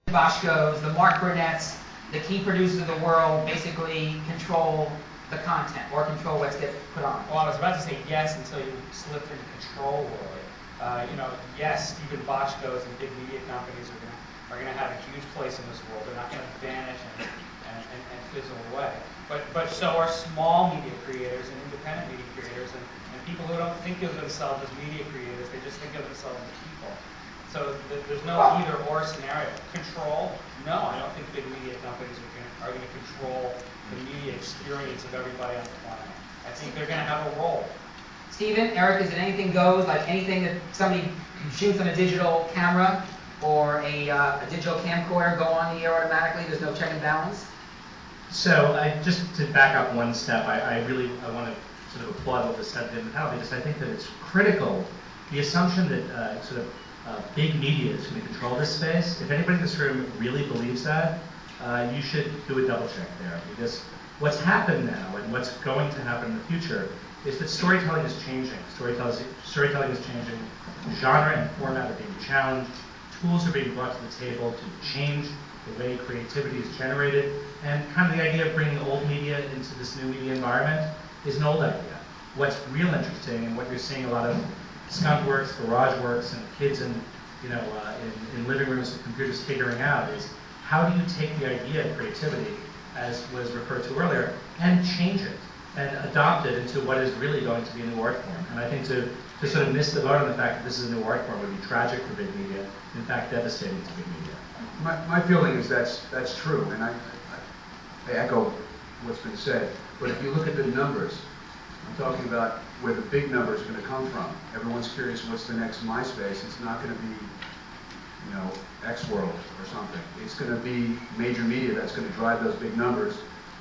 Boschkos, the Mark Burnett's, the key producers of the world basically control the content or control what gets put on. Well, I was about to say yes until you slipped into control, Roy. Yes, Stephen Boschkos and big media companies are gonna have a huge place in this world. They're not gonna vanish and fizzle away. But so are small media creators and independent media creators and people who don't think of themselves as media creators. They just think of themselves as people. So there's no either or scenario. Control? No, I don't think big media companies are going to control the media experience of everybody on the planet. I think they're going to have a role. Stephen, Eric, is it anything goes, like anything that somebody shoots on a digital camera or a digital camcorder go on the air automatically? There's no check and balance? So just to back up one step, I want to sort of applaud what was said in the panel, because I think that it's critical. The assumption that big media is going to control this space, if anybody in this room really believes that, you should do a double check there, because what's happened now and what's going to happen in the future is that storytelling is changing. Storytelling is changing. Genre and format are being challenged. Tools are being brought to the table to change the way creativity is generated. And kind of the idea of bringing old media into this new media environment is an old idea. What's real interesting, and what you're seeing a lot of skunkworks, garageworks, and kids in living rooms with computers figuring out is, how do you take the idea of creativity, as was referred to earlier, and change it and adopt it into what is really going to be a new art form. And I think to sort of miss the boat on the fact that this is a new art form would be tragic for big media, in fact devastating to big media. My feeling is that's true, and I echo what's been said. But if you look at the numbers, I'm talking about where the big number is going to come from. Everyone's curious what's the next MySpace. It's not going to be, X-World or something. It's going to be major media that's going to drive those big numbers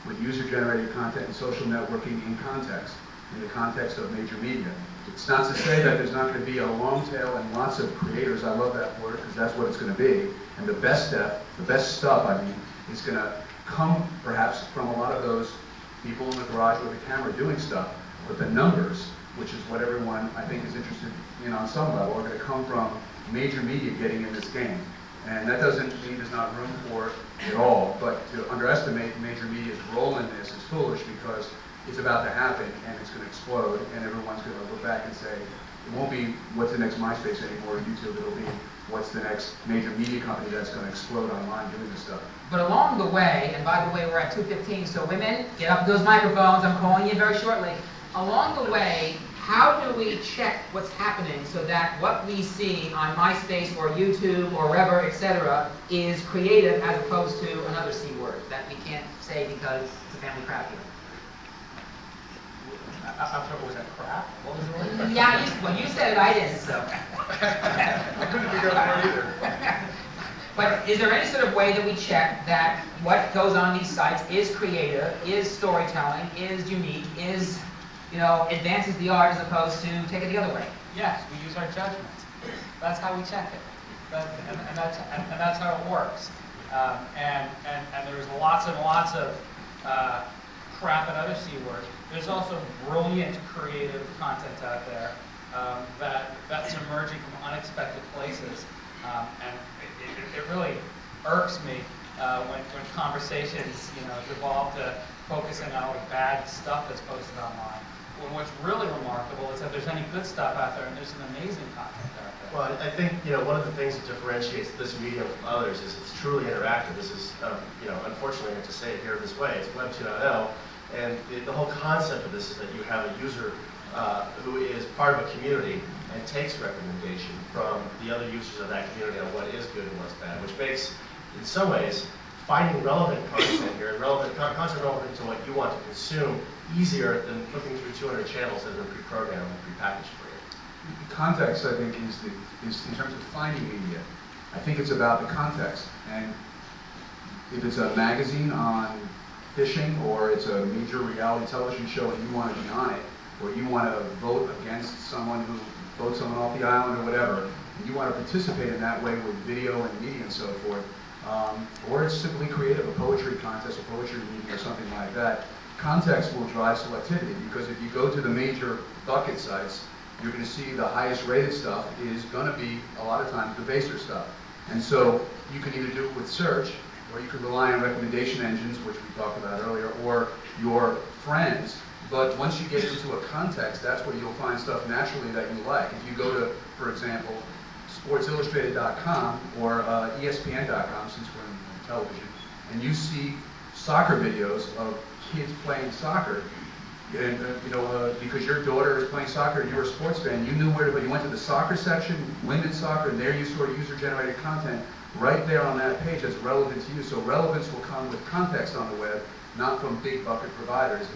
with user-generated content and social networking in the context of major media. It's not to say that there's not going to be a long tail and lots of creators. I love that word because that's what it's going to be. And the best stuff, is going to come perhaps from a lot of those people in the garage with a camera doing stuff. But the numbers, which is what everyone I think is interested in on some level, are going to come from major media getting in this game. And that doesn't mean there's not room for it at all, but to underestimate major media's role in this is foolish, because it's about to happen and it's going to explode, and everyone's going to look back and say, it won't be what's the next MySpace anymore or YouTube, it'll be what's the next major media company that's going to explode online doing this stuff. But along the way, and by the way, we're at 2:15, so women, get up those microphones, I'm calling you very shortly. Along the way, how do we check what's happening so that what we see on MySpace or YouTube or wherever, etc., is creative as opposed to another C word that we can't say because it's a family crap here? I'm sorry, was that crap? What was the word? Yeah, you said it, I didn't, so. I couldn't figure out either. But is there any sort of way that we check that what goes on these sites is creative, is storytelling, is unique, is, advances the art as opposed to take it the other way? Yes, we use our judgment. That's how we check it. And that's how it works. And there's lots and lots of crap and other C words. There's also brilliant creative content out there that's emerging from unexpected places. And it really irks me when conversations devolve to focusing on all the bad stuff that's posted online. When what's really remarkable is that there's any good stuff out there, and there's some amazing content out there. Well, I think one of the things that differentiates this medium from others is it's truly interactive. This is unfortunately I have to say it here this way. It's Web 2.0, and the whole concept of this is that you have a user who is part of a community and takes recommendation from the other users of that community on what is good and what's bad, which makes, in some ways, finding relevant content here and content relevant to what you want to consume easier than looking through 200 channels that have been pre-programmed and pre-packaged for you. Context, I think, is in terms of finding media. I think it's about the context. And if it's a magazine on fishing, or it's a major reality television show and you want to be on it, or you want to vote against someone who votes someone off the island or whatever, and you want to participate in that way with video and media and so forth, or it's simply creative, a poetry contest, a poetry meeting or something like that, context will drive selectivity, because if you go to the major bucket sites, you're going to see the highest rated stuff is going to be, a lot of times, the baser stuff. And so you can either do it with search, or you could rely on recommendation engines, which we talked about earlier, or your friends. But once you get into a context, that's where you'll find stuff naturally that you like. If you go to, for example, sportsillustrated.com or ESPN.com, since we're in television, and you see soccer videos of kids playing soccer, and because your daughter is playing soccer and you're a sports fan, you knew where to go. You went to the soccer section, women's soccer, and there you saw user-generated content right there on that page that's relevant to you. So relevance will come with context on the web, not from big bucket providers.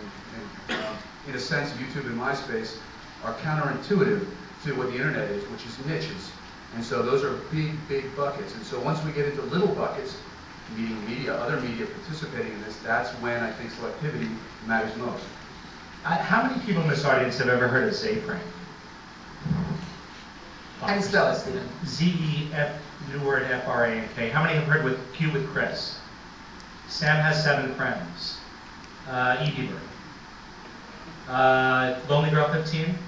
And in a sense, YouTube and MySpace are counterintuitive to what the internet is, which is niches. And so those are big, big buckets. And so once we get into little buckets, meaning media, other media participating in this, that's when I think selectivity matters most. How many people in this audience have ever heard of Zaprank? How do you spell it, Stephen? Z-E-F, new word F-R-A-N-K. How many have heard with Q with Chris? Sam has 7 friends. E. Bieber. Lonely Girl 15?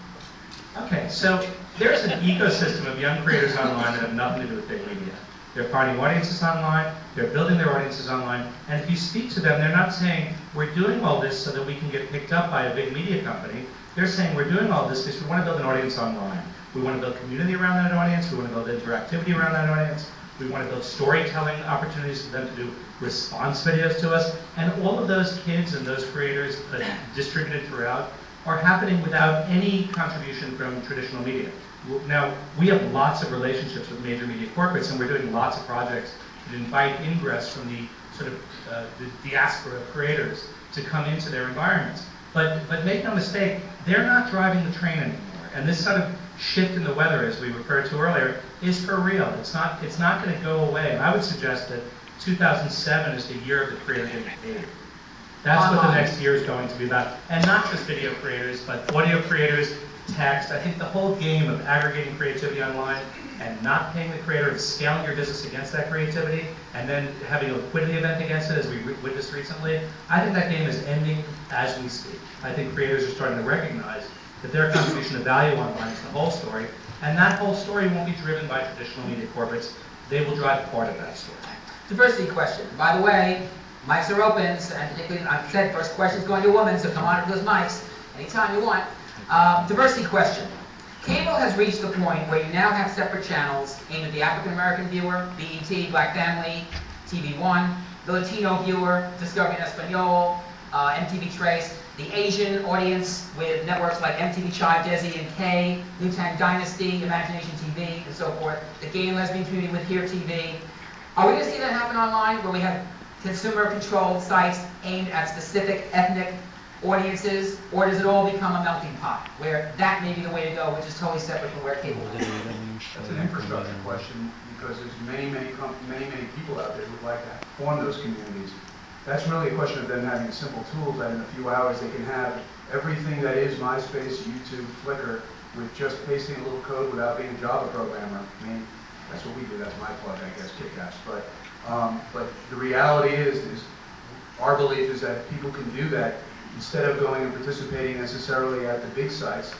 Okay, so there's an ecosystem of young creators online that have nothing to do with big media. They're finding audiences online, they're building their audiences online, and if you speak to them, they're not saying, we're doing all this so that we can get picked up by a big media company. They're saying, we're doing all this because we want to build an audience online. We want to build community around that audience, we want to build interactivity around that audience, we want to build storytelling opportunities for them to do response videos to us, and all of those kids and those creators distributed throughout are happening without any contribution from traditional media. Now, we have lots of relationships with major media corporates, and we're doing lots of projects that invite ingress from the sort of the diaspora of creators to come into their environments. But make no mistake, they're not driving the train anymore. And this sort of shift in the weather, as we referred to earlier, is for real. It's not going to go away. And I would suggest that 2007 is the year of the creator getting paid. That's what the next year is going to be about. And not just video creators, but audio creators, text. I think the whole game of aggregating creativity online and not paying the creator and scaling your business against that creativity and then having a liquidity event against it, as we witnessed recently, I think that game is ending as we speak. I think creators are starting to recognize that their contribution of value online is the whole story, and that whole story won't be driven by traditional media corporates. They will drive part of that story. Diversity question. By the way, mics are open, and particularly, I've said first question is going to a woman, so come on to those mics anytime you want. Diversity question. Cable has reached the point where you now have separate channels aimed at the African American viewer, BET, Black Family, TV1, the Latino viewer, Discovery en Espanol, MTV Trace, the Asian audience with networks like MTV Chive, Desi and K, New Tang Dynasty, Imagination TV, and so forth, the gay and lesbian community with Here TV. Are we going to see that happen online, where we have consumer-controlled sites aimed at specific ethnic audiences, or does it all become a melting pot, where that may be the way to go, which is totally separate from where cable is? That's an infrastructure question, because there's many people out there who would like to form those communities. That's really a question of them having simple tools that in a few hours they can have everything that is MySpace, YouTube, Flickr, with just pasting a little code without being a Java programmer. I mean, that's what we do. That's my plug, I guess, Kick-Ass. But the reality is our belief is that people can do that instead of going and participating necessarily at the big sites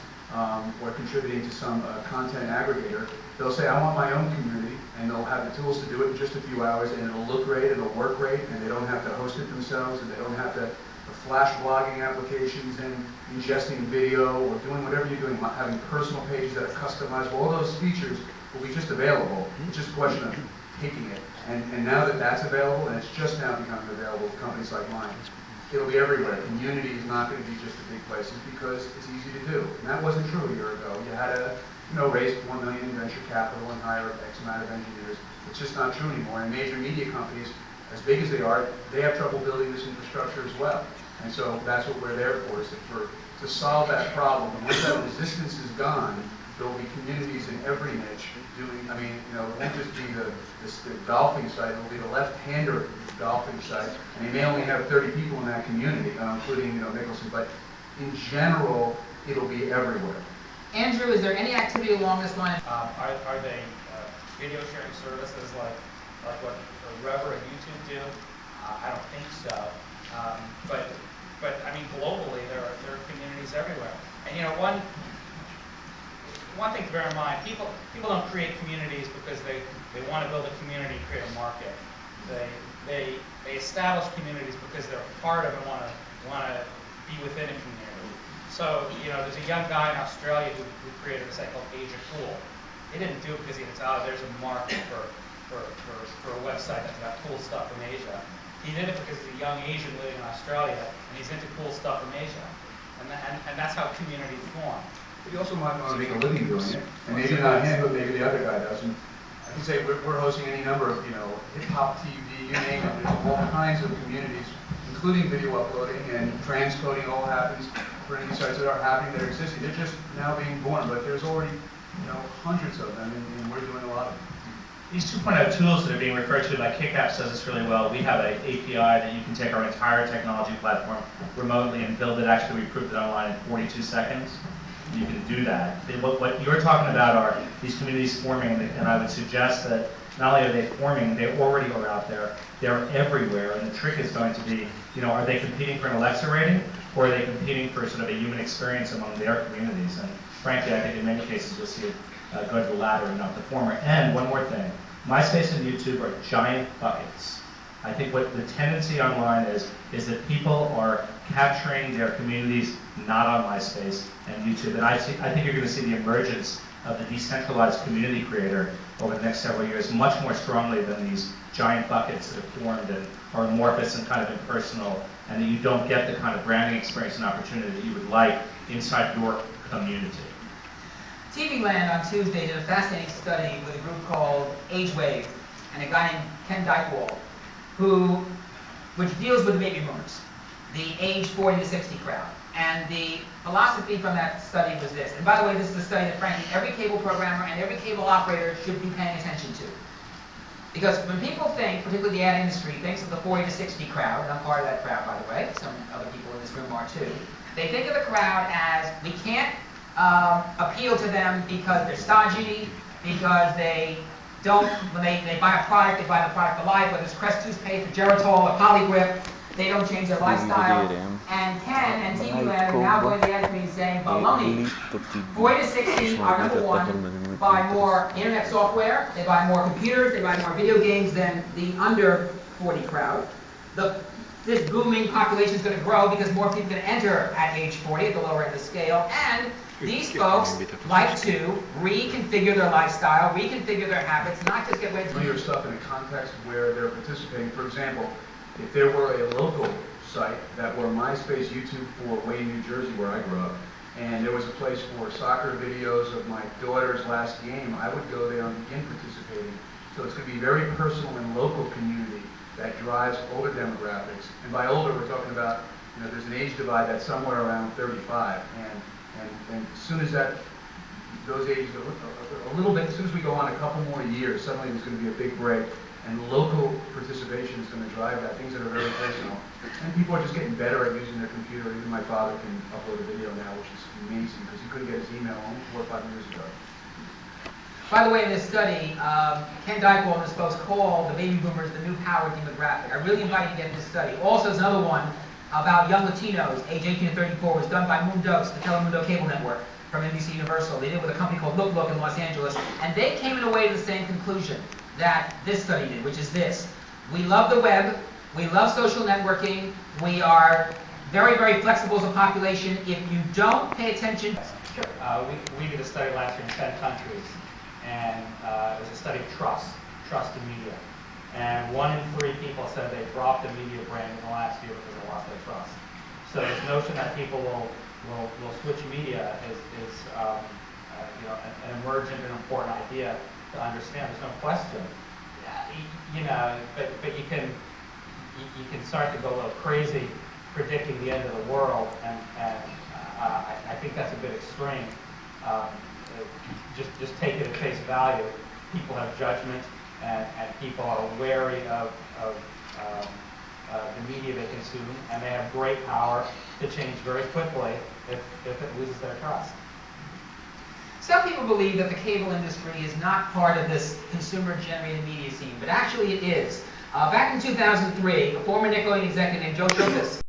or contributing to some content aggregator. They'll say, I want my own community, and they'll have the tools to do it in just a few hours, and it'll look great, it'll work great, and they don't have to host it themselves, and they don't have to flash blogging applications and ingesting video or doing whatever you're doing, having personal pages that are customized. All those features will be just available. It's just a question of taking it. And now that that's available, and it's just now becoming available to companies like mine, it'll be everywhere. Community is not going to be just the big places because it's easy to do. And that wasn't true a year ago. You had to, raise $4 million in venture capital and hire X amount of engineers. It's just not true anymore. And major media companies, as big as they are, they have trouble building this infrastructure as well. And so that's what we're there for, is to solve that problem. And once that resistance is gone, there will be communities in every niche doing, it won't just be the golfing site, it will be the left-hander golfing site, and they may only have 30 people in that community, including, Mickelson, but in general, it'll be everywhere. Andrew, is there any activity along this line? Are they video sharing services like what Rever and YouTube do? I don't think so. But globally, there are communities everywhere. And one thing to bear in mind, people don't create communities because they want to build a community, create a market. They establish communities because they're part of and want to be within a community. So, there's a young guy in Australia who created a site called Asia Cool. He didn't do it because he thought, there's a market for a website that's about cool stuff from Asia. He did it because he's a young Asian living in Australia, and he's into cool stuff from Asia. And that's how communities form. But you also might want to make a living doing it, and maybe not him, but maybe the other guy doesn't. I can say we're hosting any number of, hip-hop TV, you name it, there's all kinds of communities, including video uploading and transcoding all happens for any sites that are happening, that are existing. They're just now being born, but there's already, hundreds of them, and we're doing a lot of them. These 2.0 tools that are being referred to, like KickApps does this really well. We have an API that you can take our entire technology platform remotely and build it. Actually, we proved it online in 42 seconds. You can do that. What you're talking about are these communities forming, and I would suggest that not only are they forming, they already are out there. They're everywhere, and the trick is going to be, are they competing for an Alexa rating, or are they competing for sort of a human experience among their communities? And frankly, I think in many cases you'll see it go to the latter and not the former. And one more thing, MySpace and YouTube are giant buckets. I think what the tendency online is that people are capturing their communities not on MySpace and YouTube. And I think you're going to see the emergence of the decentralized community creator over the next several years much more strongly than these giant buckets that are formed and are amorphous and kind of impersonal, and that you don't get the kind of branding experience and opportunity that you would like inside your community. TV Land on Tuesday did a fascinating study with a group called AgeWave and a guy named Ken Dykewald, which deals with the baby boomers, the age 40 to 60 crowd. And the philosophy from that study was this. And by the way, this is a study that frankly every cable programmer and every cable operator should be paying attention to. Because when people think, particularly the ad industry, thinks of the 40 to 60 crowd, and I'm part of that crowd by the way, some other people in this room are too, they think of the crowd as we can't appeal to them because they're stodgy, because they don't, when they buy a product, they buy the product for life, whether it's Crest toothpaste or Geritol or Polygrip, they don't change their lifestyle. And Ken and TV Land are now going to the ad community saying, baloney, 40 to 60 are number one, buy more internet software, they buy more computers, they buy more video games than the under 40 crowd. This booming population is going to grow because more people are going to enter at age 40 at the lower end of the scale, and these folks like to reconfigure their lifestyle, reconfigure their habits, not just get rid of your stuff in a context where they're participating. For example, if there were a local site that were MySpace, YouTube for Wayne, New Jersey, where I grew up, and there was a place for soccer videos of my daughter's last game, I would go there and begin participating. So it's going to be very personal and local community that drives older demographics. And by older, we're talking about, there's an age divide that's somewhere around 35. And as soon as those ages, a little bit, as soon as we go on a couple more years, suddenly there's going to be a big break. And local participation is going to drive that, things that are very personal. And people are just getting better at using their computer. Even my father can upload a video now, which is amazing, because he couldn't get his email only 4 or 5 years ago. By the way, in this study, Ken Dykewald and his folks call the baby boomers the new power demographic. I really invite you to get this study. Also, there's another one about young Latinos, age 18 to 34, was done by Mundos, the Telemundo cable network from NBC Universal. They did it with a company called Look Look in Los Angeles, and they came in a way to the same conclusion that this study did, which is this. We love the web, we love social networking, we are very, very flexible as a population. If you don't pay attention... We did a study last year in 10 countries, and it was a study of trust in media. And 1 in 3 people said they dropped a media brand in the last year because they lost their trust. So this notion that people will switch media is an emergent and important idea to understand. There's no question. But you can start to go a little crazy predicting the end of the world, and I think that's a bit extreme. Just take it at face value. People have judgment, and people are wary of the media they consume, and they have great power to change very quickly if it loses their trust. Some people believe that the cable industry is not part of this consumer-generated media scene, but actually it is. Back in 2003, a former Nickelodeon executive named Joe Shulkus